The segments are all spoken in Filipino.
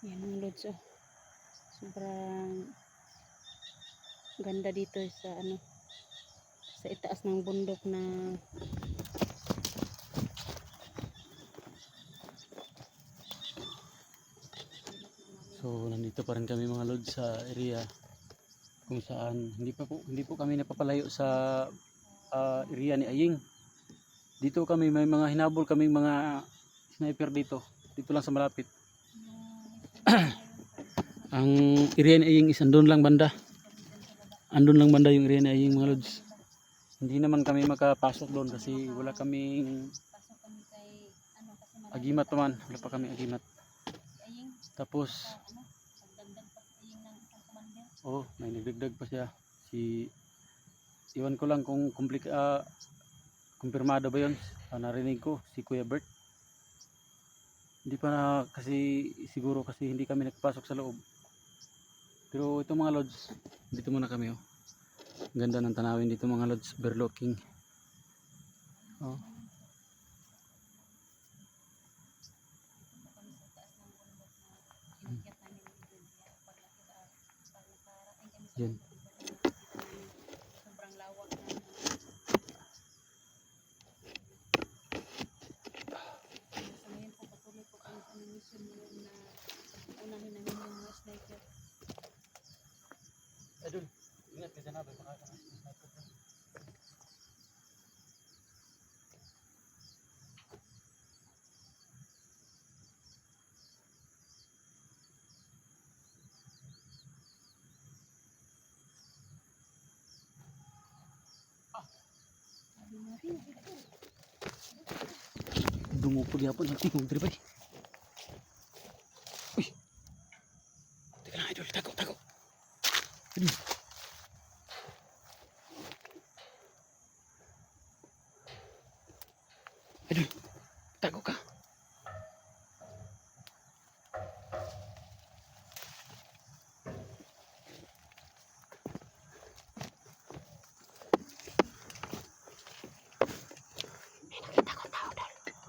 Yan ang lods, oh. Sobrang ganda dito sa sa itaas ng bundok na so nandito pa rin kami mga lods sa area kung saan hindi po kami napapalayo sa area ni Aying. Dito kami may mga hinabol kaming mga sniper dito lang sa malapit. Ang area ni Aying is andun lang banda yung area ni Aying mga lods. Hindi naman kami makapasok doon kasi wala kaming agimat naman, wala pa kami agimat. Tapos may nagdagdag pa siya. Iwan ko lang kung kumpirmado ba yun. Narinig ko si Kuya Bert. Hindi pa na kasi siguro kasi hindi kami nakapasok sa loob. Pero ito mga lods, dito muna kami oh. Ganda ng tanawin dito mga lods, overlooking. Oh. Yan. sobrang lawak na sa ngayon po patuloy po kami sa mission ngayon na unahin namin yung mga sniper. Idol, ingat ka dyan baka sniper ka. Dungo po diapon ng tingog diri bay. Uy. Teka lang idol, tago. Idol. Idol, tago ka.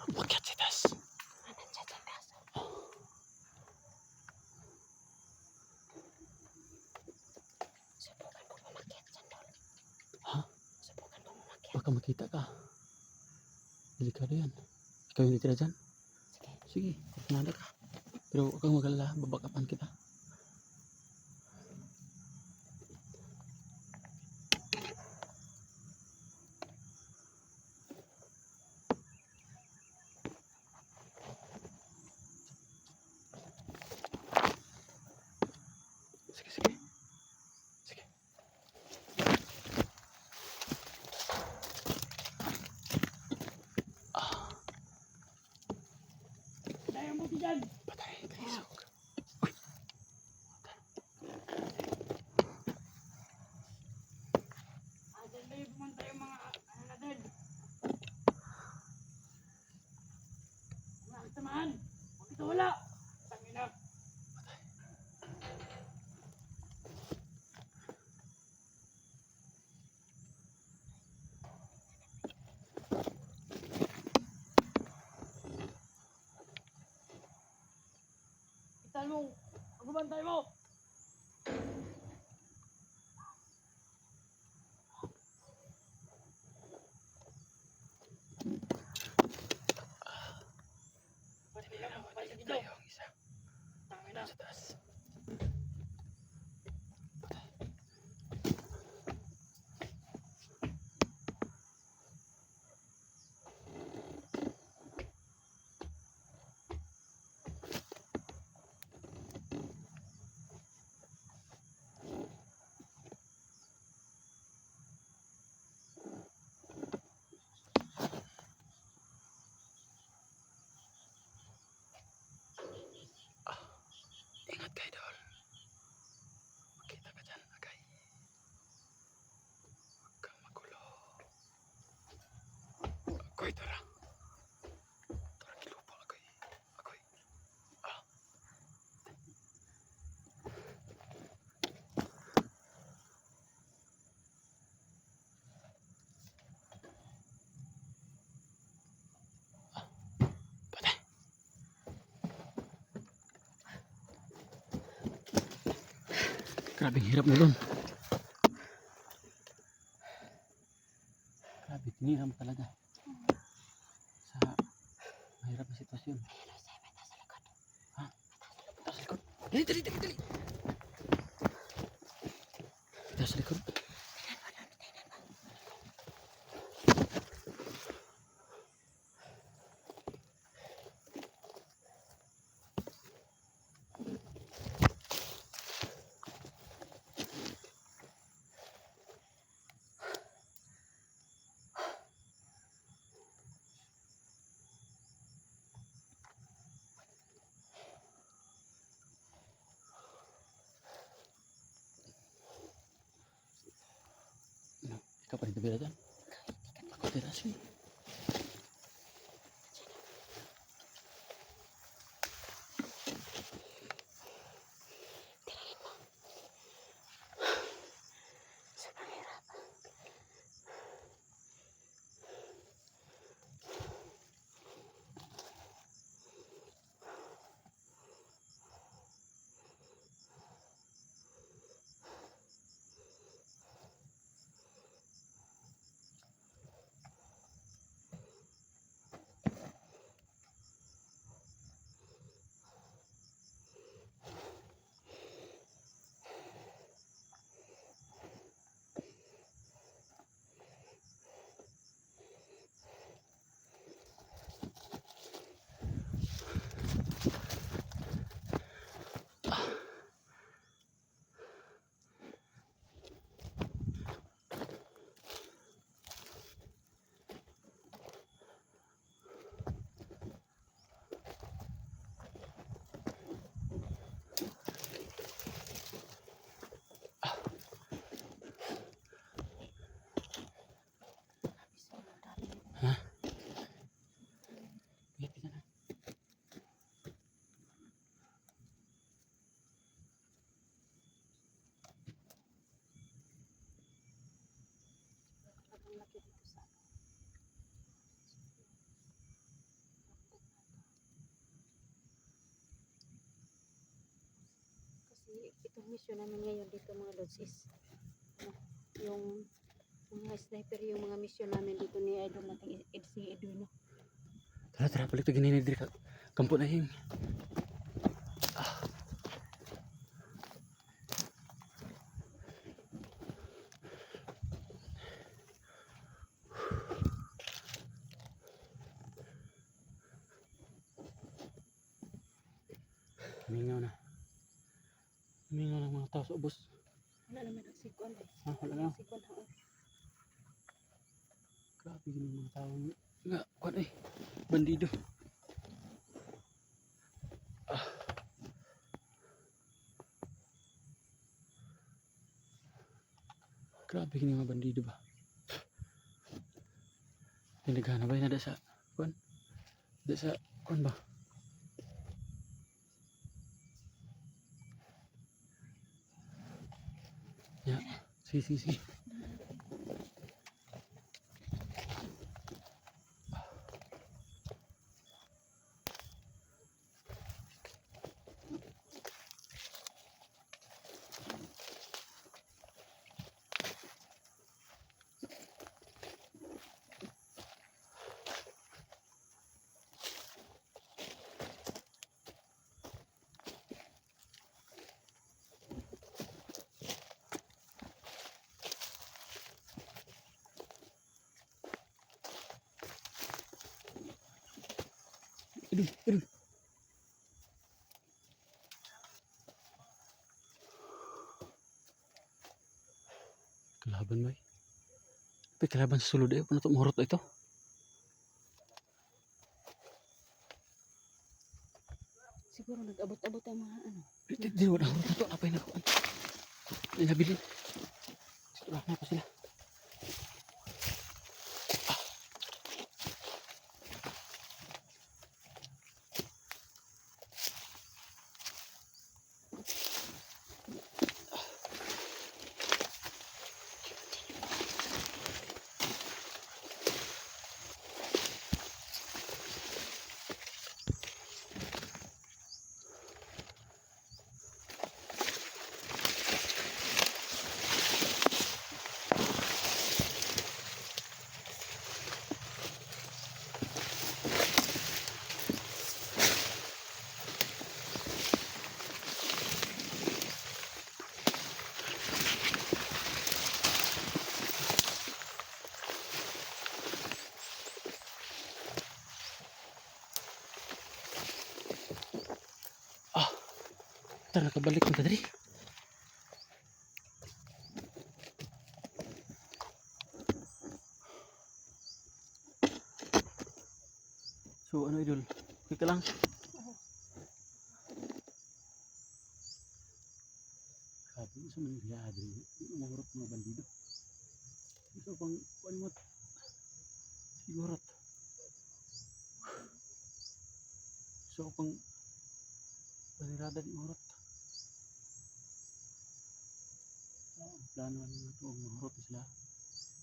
Bakit sa taas? Subukan ko umakyat dyan, Dol. Ha? Subukan ko umakyat. Baka makita ka. Delikado yan. Ikaw yung natira dyan? Sige, nada ka. Pero huwag kang magalala, babakapan kita. Sige. Dahil mo dyan! Patay, kaisok. Asan na yung pumunta yung mga natin? Mga kasamahan! Huwag ito wala! Tangina! Itan mo! Magbantay mo! Tayo ang isa. Tangina! Sa taas. Ingat kayo. Grabe hirap mo doon. Grabe, tiniram talaga. Sa mahirap na sitwasyon. Ha? Taas sa likod. Dali, dali, dali, dali. Taas sa likod. Ikaw pa rin tabira dyan. Ako tira siya. Ha? Lihat di sana. Ang laki dito sa kasi itong mission namin ngayon dito mga lods is yung mga sniper yung mga mission namin dito ni Idol nating si Edwin. Tara, tara, balik lagi nini diri. Kampo na hing. Mingaw na. Mingaw ng mga tao sa ubos. Wala naman nagsikon eh. Ha, wala na. Nagsikon ha. Grabe yung mga tao. Nga, kuwan eh. Bandido. Grabe yung mga bandido ba? Pinaghanap ba yun na sa kuwan? Da sa kuwan ba? Ya, sige, sige, sige. Aduh, aduh. Kelaban boy. Tapi kelaban sa sulod ayo penutup morot ito. Siguro nag-abot-abot ang mga ano. Di wala morot ito. Apa yang aku? Ini nabilin. Siguro na pa sila. Tara, nakabalik na dali. So ano idol, okay ka lang? Sabi mo sa Manila, hindi umurot mga bandido. Ito pang kuan mo, sigurot. So pang panirada di umurot. Plano namin ito, umurot sila.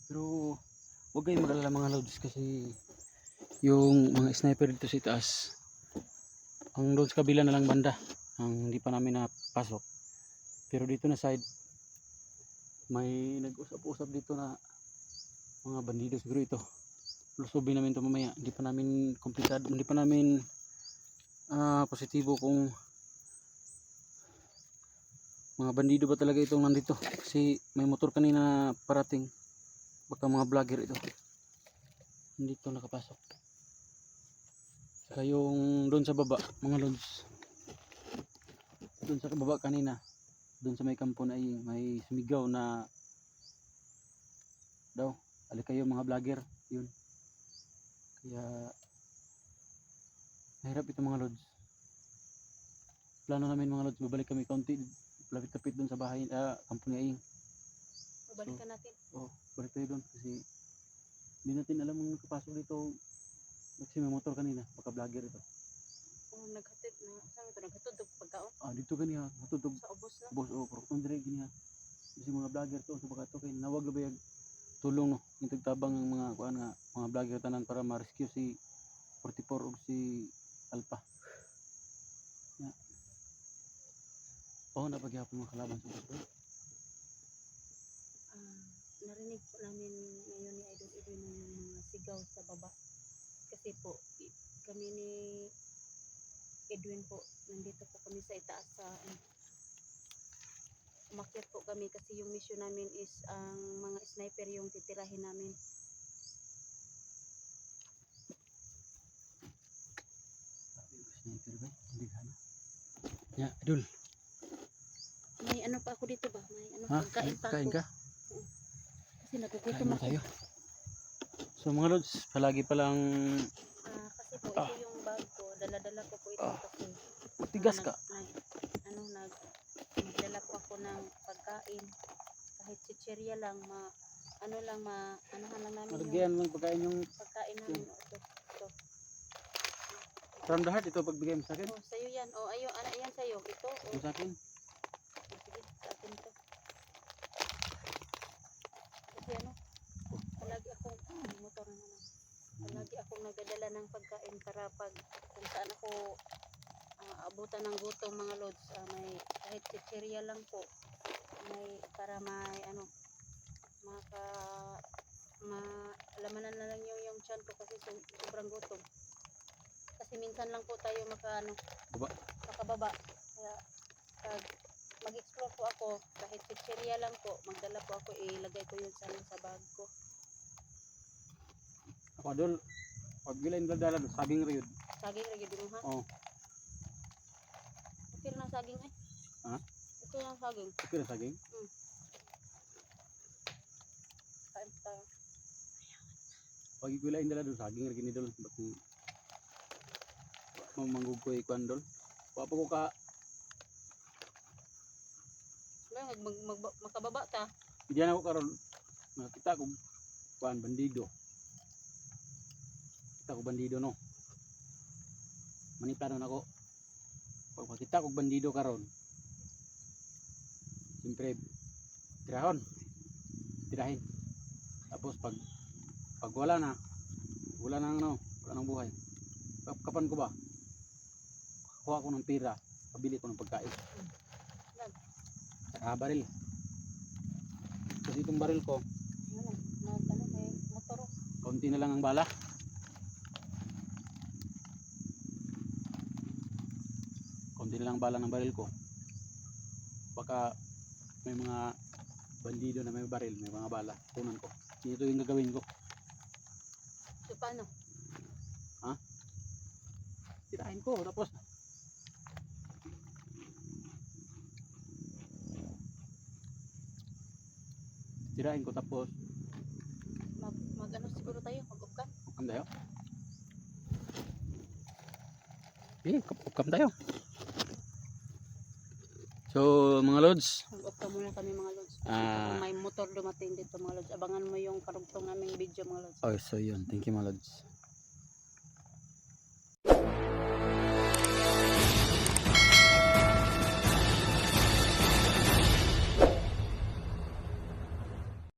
Pero huwag kayong mag-alala mga lods kasi yung mga sniper dito sa itaas, ang doon sa kabila na lang banda ang hindi pa namin napasok. Pero dito na side may nag-usap-usap dito na mga bandido siguro ito. Lusobin namin ito mamaya. Hindi pa namin komplikado, hindi pa namin positibo kung mga bandido ba talaga itong nandito. Kasi may motor kanina parating. Baka mga vlogger ito. Hindi ito nakapasok. Saka yung doon sa baba, mga lods. Doon sa baba kanina, doon sa may kampo na may sumigaw na daw, alik kayo mga vlogger, yun. Kaya mahirap ito mga lods. Plano namin mga lods, babalik kami kaunti, lapit-lapit doon sa bahay, kampo ni Aing. Babalikan natin. Oh, balik tayo doon kasi hindi natin alam kung kapasok dito. Kasi may motor kanina, baka vlogger ito. Kung naghatid na, saan ito? Naghatid ng pagkaon? Dito kaniya, matutog. Sa ubos na? Boss, korotong dire giniya. Kasi mga vlogger to, so baka to kay nawag bayag tulong no. Yung tagtabang ng mga kuan nga, mga vlogger tanan para ma-rescue si 44 ug si Alpha. Ya. Oh, napagyapon mga kalaban sa bus. Narinig po namin ngayon ni Idol Edwin ng mga sigaw sa baba. Kasi po, kami ni Edwin po, nandito po kami sa itaas sa umakyat po kami kasi yung mission namin is ang mga sniper yung titirahin namin. Sniper ba? Hindi ka na. Ya, Idol. May ano pa ako dito ba? May ano, Ha? pagkain pa Kain ako. ka? Kasi nagugutom Kain mo ako. tayo. So mga lods, palagi palang Kasi po, ito yung bag ko. Dala-dala ko po ito kasi matigas ka. Nagdala po ako ng pagkain. Kahit chichirya lang, anuhan lang namin Malagyan ng pagkain yung pagkain namin. Ito. from the heart, ito pagbigay mo sa akin. Oh, sa'yo yan. Oh, ayan sa'yo. Ito. Ito sa akin. Sige, sa akin to. Kasi palagi akong, motor na naman. Palagi akong nagdadala ng pagkain para kung saan ako abutan ng gutom mga lods, may kahit chichirya lang po. Para may alamanan na lang yung tiyan ko kasi sobrang gutom. Kasi minsan lang po tayo makababa. Kaya pag mag-explore po ako, kahit chichirya lang po, magdala po ako, ilagay ko yun sa bag ko. Ako Idol, pag gilain dala sabing riyod. Saging lagi din mo ha? Oh, Okay na saging eh. Ha? Okay na saging. okay na saging. Kain po tayo. Pag gilain dala dol saging ra gini dol. Mamanggug ko ikuan dol. Wa pa ko ka Makababa ta. diyan ako karon. Nakita ko kuan bandido. Kita ko bandido no. Manita na ako. Pag makita ko bandido karon. Siyempre tirahin. Tapos pag wala nang buhay. Kapan ko ba? Kuha ko ng pira, pabili ko ng pagkain. Baril. Kasi itong baril ko, May motor. kaunti na lang ang bala. Kaunti na lang ang bala ng baril ko. Baka may mga bandido na may baril, may mga bala. Kunan ko. Ito yung gagawin ko. So paano? Tirahin ko, tapos Sirain ko tapos Mag ano siguro tayo, mag-upkan. ukam tayo. Ukam tayo. So mga lods, Mag-upkan muna kami mga lods. Ah. May motor dumating dito mga lods. Abangan mo yung karugtong naming video mga lods. oh so yun, thank you mga lods.